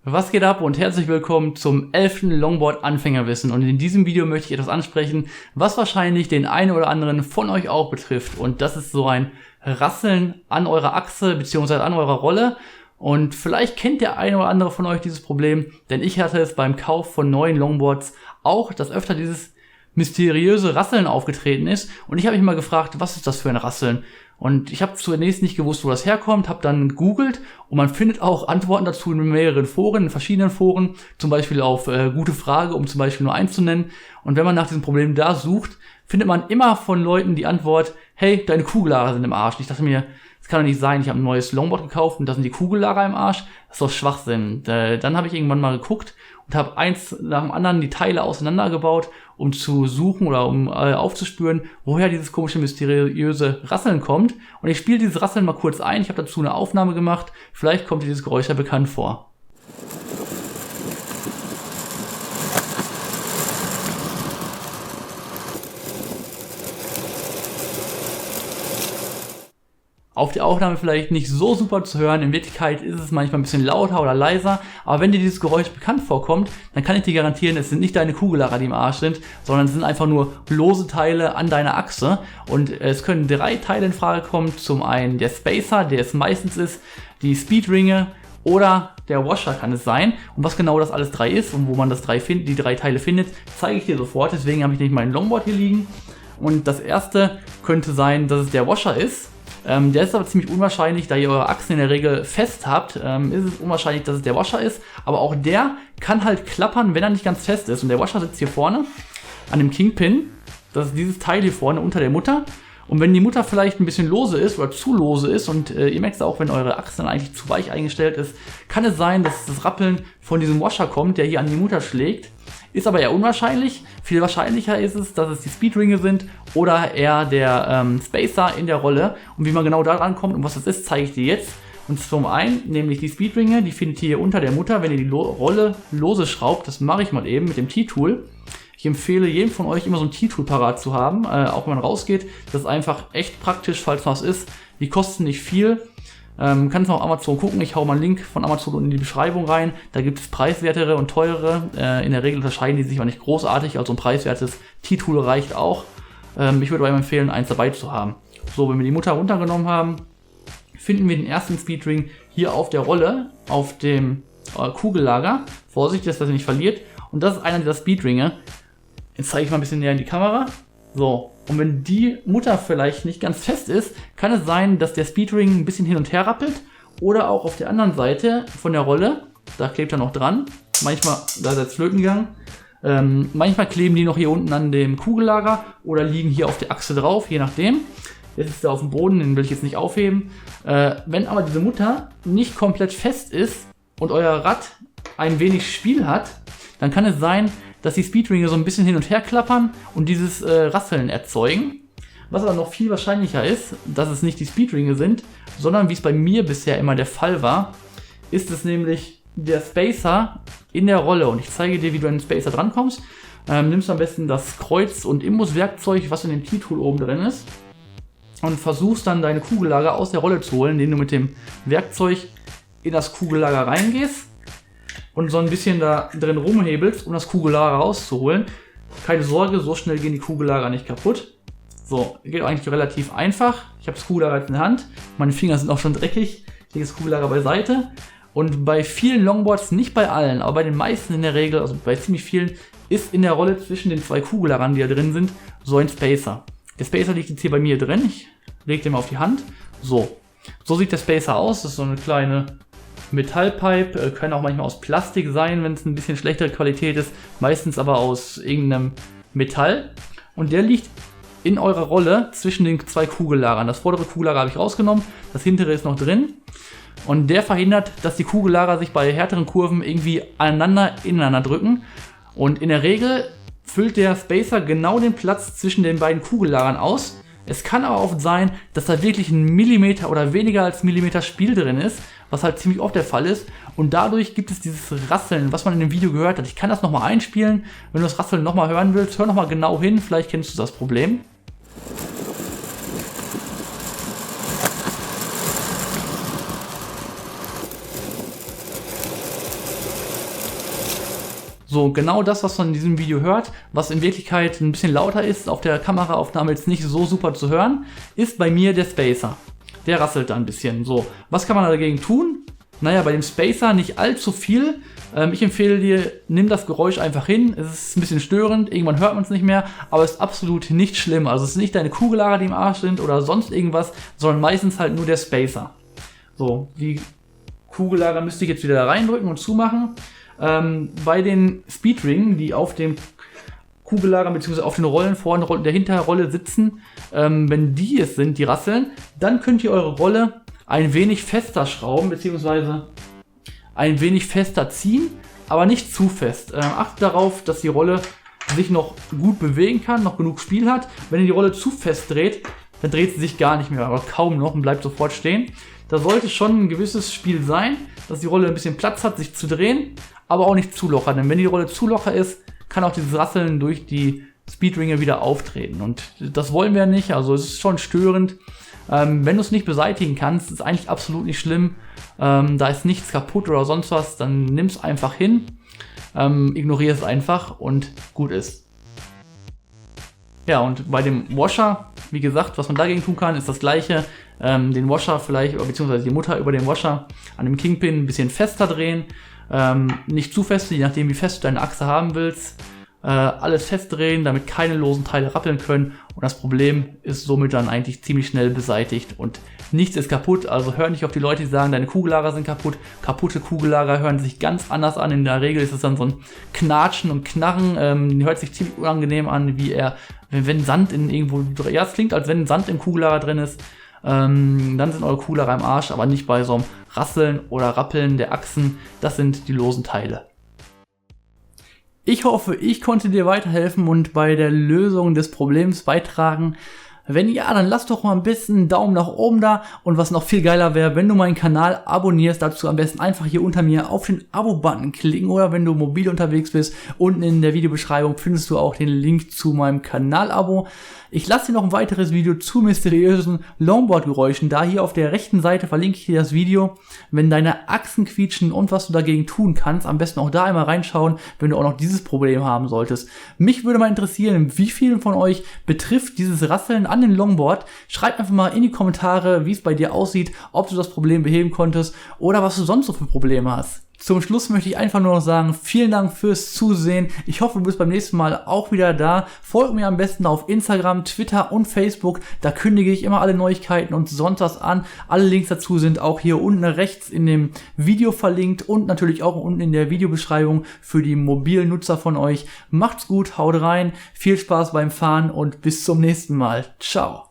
Was geht ab und herzlich willkommen zum 11. Longboard Anfängerwissen, und in diesem Video möchte ich etwas ansprechen, was wahrscheinlich den einen oder anderen von euch auch betrifft, und das ist so ein Rasseln an eurer Achse bzw. an eurer Rolle. Und vielleicht kennt der eine oder andere von euch dieses Problem, denn ich hatte es beim Kauf von neuen Longboards auch, dass öfter dieses mysteriöse Rasseln aufgetreten ist, und ich habe mich mal gefragt, was ist das für ein Rasseln? Und ich habe zunächst nicht gewusst, wo das herkommt, habe dann gegoogelt, und man findet auch Antworten dazu in mehreren Foren, in verschiedenen Foren, zum Beispiel auf Gute Frage, um zum Beispiel nur eins zu nennen. Und wenn man nach diesem Problem da sucht, findet man immer von Leuten die Antwort: Hey, deine Kugellager sind im Arsch. Und ich dachte mir, das kann doch nicht sein, ich habe ein neues Longboard gekauft und da sind die Kugellager im Arsch. Das ist doch Schwachsinn. Dann habe ich irgendwann mal geguckt und habe eins nach dem anderen die Teile auseinandergebaut, um zu suchen oder um aufzuspüren, woher dieses komische, mysteriöse Rasseln kommt. Und ich spiele dieses Rasseln mal kurz ein. Ich habe dazu eine Aufnahme gemacht. Vielleicht kommt dir dieses Geräusch ja bekannt vor. Auf der Aufnahme vielleicht nicht so super zu hören, in Wirklichkeit ist es manchmal ein bisschen lauter oder leiser, aber wenn dir dieses Geräusch bekannt vorkommt, dann kann ich dir garantieren, es sind nicht deine Kugellager, die im Arsch sind, sondern es sind einfach nur lose Teile an deiner Achse, und es können 3 Teile in Frage kommen. Zum einen der Spacer, der es meistens ist, die Speedringe oder der Washer kann es sein, und was genau das alles 3 ist und wo man die 3 Teile findet, zeige ich dir sofort. Deswegen habe ich nicht mein Longboard hier liegen, und das erste könnte sein, dass es der Washer ist. Der ist aber ziemlich unwahrscheinlich, da ihr eure Achsen in der Regel fest habt, ist es unwahrscheinlich, dass es der Washer ist, aber auch der kann halt klappern, wenn er nicht ganz fest ist, und der Washer sitzt hier vorne an dem Kingpin. Das ist dieses Teil hier vorne unter der Mutter, und wenn die Mutter vielleicht ein bisschen lose ist oder zu lose ist, und ihr merkt es auch, wenn eure Achse dann eigentlich zu weich eingestellt ist, kann es sein, dass das Rappeln von diesem Washer kommt, der hier an die Mutter schlägt. Ist aber eher unwahrscheinlich. Viel wahrscheinlicher ist es, dass es die Speedringe sind oder eher der Spacer in der Rolle. Und wie man genau da rankommt und was das ist, zeige ich dir jetzt. Und zum einen, nämlich die Speedringe, die findet ihr hier unter der Mutter, wenn ihr die Rolle lose schraubt. Das mache ich mal eben mit dem T-Tool. Ich empfehle jedem von euch immer so ein T-Tool parat zu haben, auch wenn man rausgeht. Das ist einfach echt praktisch, falls was ist. Die kosten nicht viel. Kannst du auf Amazon gucken, ich hau mal einen Link von Amazon in die Beschreibung rein. Da gibt es preiswertere und teurere. In der Regel unterscheiden die sich aber nicht großartig, also ein preiswertes T-Tool reicht auch. Ich würde aber empfehlen, eins dabei zu haben. So, wenn wir die Mutter runtergenommen haben, finden wir den ersten Speedring hier auf der Rolle, auf dem Kugellager. Vorsicht, dass das nicht verliert. Und das ist einer dieser Speedringe. Jetzt zeige ich mal ein bisschen näher in die Kamera. So, und wenn die Mutter vielleicht nicht ganz fest ist, kann es sein, dass der Speedring ein bisschen hin und her rappelt, oder auch auf der anderen Seite von der Rolle, da klebt er noch dran, manchmal, da ist er jetzt flöten gegangen, manchmal kleben die noch hier unten an dem Kugellager oder liegen hier auf der Achse drauf, je nachdem. Jetzt ist er auf dem Boden, den will ich jetzt nicht aufheben. Wenn aber diese Mutter nicht komplett fest ist und euer Rad ein wenig Spiel hat, dann kann es sein, dass die Speedringe so ein bisschen hin und her klappern und dieses Rasseln erzeugen. Was aber noch viel wahrscheinlicher ist, dass es nicht die Speedringe sind, sondern wie es bei mir bisher immer der Fall war, ist es nämlich der Spacer in der Rolle. Und ich zeige dir, wie du an den Spacer drankommst. Nimmst am besten das Kreuz- und Imbuswerkzeug, was in dem T-Tool oben drin ist, und versuchst dann deine Kugellager aus der Rolle zu holen, indem du mit dem Werkzeug in das Kugellager reingehst und so ein bisschen da drin rumhebelst, um das Kugellager rauszuholen. Keine Sorge, so schnell gehen die Kugellager nicht kaputt. So, geht eigentlich relativ einfach. Ich habe das Kugellager jetzt in der Hand. Meine Finger sind auch schon dreckig. Ich lege das Kugellager beiseite. Und bei vielen Longboards, nicht bei allen, aber bei den meisten in der Regel, also bei ziemlich vielen, ist in der Rolle zwischen den 2 Kugellagern, die da drin sind, so ein Spacer. Der Spacer liegt jetzt hier bei mir drin. Ich lege den mal auf die Hand. So sieht der Spacer aus. Das ist so eine kleine Metallpipe, können auch manchmal aus Plastik sein, wenn es ein bisschen schlechtere Qualität ist, meistens aber aus irgendeinem Metall, und der liegt in eurer Rolle zwischen den 2 Kugellagern. Das vordere Kugellager habe ich rausgenommen, das hintere ist noch drin, und der verhindert, dass die Kugellager sich bei härteren Kurven irgendwie ineinander drücken, und in der Regel füllt der Spacer genau den Platz zwischen den beiden Kugellagern aus. Es kann aber oft sein, dass da wirklich ein Millimeter oder weniger als Millimeter Spiel drin ist, was halt ziemlich oft der Fall ist. Und dadurch gibt es dieses Rasseln, was man in dem Video gehört hat. Ich kann das nochmal einspielen. Wenn du das Rasseln nochmal hören willst, hör nochmal genau hin, vielleicht kennst du das Problem. So, genau das, was man in diesem Video hört, was in Wirklichkeit ein bisschen lauter ist, auf der Kameraaufnahme jetzt nicht so super zu hören, ist bei mir der Spacer. Der rasselt da ein bisschen. So, was kann man dagegen tun? Naja, bei dem Spacer nicht allzu viel. Ich empfehle dir, nimm das Geräusch einfach hin. Es ist ein bisschen störend, irgendwann hört man es nicht mehr, aber es ist absolut nicht schlimm. Also es ist nicht deine Kugellager, die im Arsch sind oder sonst irgendwas, sondern meistens halt nur der Spacer. So, die Kugellager müsste ich jetzt wieder da reindrücken und zumachen. Bei den Speedringen, die auf dem Kugellager bzw. auf den Rollen vorne der Hinterrolle sitzen, wenn die es sind, die rasseln, dann könnt ihr eure Rolle ein wenig fester schrauben bzw. ein wenig fester ziehen, aber nicht zu fest. Achtet darauf, dass die Rolle sich noch gut bewegen kann, noch genug Spiel hat. Wenn ihr die Rolle zu fest dreht, dann dreht sie sich gar nicht mehr, aber kaum noch und bleibt sofort stehen. Da sollte schon ein gewisses Spiel sein, dass die Rolle ein bisschen Platz hat, sich zu drehen, aber auch nicht zu locker. Denn wenn die Rolle zu locker ist, kann auch dieses Rasseln durch die Speedringe wieder auftreten. Und das wollen wir nicht, also es ist schon störend. Wenn du es nicht beseitigen kannst, ist eigentlich absolut nicht schlimm. Da ist nichts kaputt oder sonst was, dann nimm es einfach hin, ignoriere es einfach und gut ist. Ja, und bei dem Washer, wie gesagt, was man dagegen tun kann, ist das gleiche. Den Washer vielleicht, beziehungsweise die Mutter über den Washer an dem Kingpin ein bisschen fester drehen. Nicht zu fest, je nachdem wie fest du deine Achse haben willst. Alles festdrehen, damit keine losen Teile rappeln können. Und das Problem ist somit dann eigentlich ziemlich schnell beseitigt. Und nichts ist kaputt, also hör nicht auf die Leute, die sagen, deine Kugellager sind kaputt. Kaputte Kugellager hören sich ganz anders an. In der Regel ist es dann so ein Knatschen und Knarren. Hört sich ziemlich unangenehm an, wie wenn Sand in irgendwo... Ja, es klingt, als wenn Sand im Kugellager drin ist. Dann sind eure Kugellager im Arsch, aber nicht bei so einem Rasseln oder Rappeln der Achsen. Das sind die losen Teile. Ich hoffe, ich konnte dir weiterhelfen und bei der Lösung des Problems beitragen. Wenn ja, dann lass doch mal ein bisschen einen Daumen nach oben da und was noch viel geiler wäre, wenn du meinen Kanal abonnierst, dazu am besten einfach hier unter mir auf den Abo-Button klicken oder wenn du mobil unterwegs bist, unten in der Videobeschreibung findest du auch den Link zu meinem Kanal-Abo. Ich lasse dir noch ein weiteres Video zu mysteriösen Longboard-Geräuschen da. Hier auf der rechten Seite verlinke ich dir das Video, wenn deine Achsen quietschen und was du dagegen tun kannst. Am besten auch da einmal reinschauen, wenn du auch noch dieses Problem haben solltest. Mich würde mal interessieren, wie vielen von euch betrifft dieses Rasseln an den Longboard. Schreib einfach mal in die Kommentare, wie es bei dir aussieht, ob du das Problem beheben konntest oder was du sonst so für Probleme hast. Zum Schluss möchte ich einfach nur noch sagen, vielen Dank fürs Zusehen. Ich hoffe, du bist beim nächsten Mal auch wieder da. Folgt mir am besten auf Instagram, Twitter und Facebook. Da kündige ich immer alle Neuigkeiten und sonst was an. Alle Links dazu sind auch hier unten rechts in dem Video verlinkt und natürlich auch unten in der Videobeschreibung für die mobilen Nutzer von euch. Macht's gut, haut rein, viel Spaß beim Fahren und bis zum nächsten Mal. Ciao.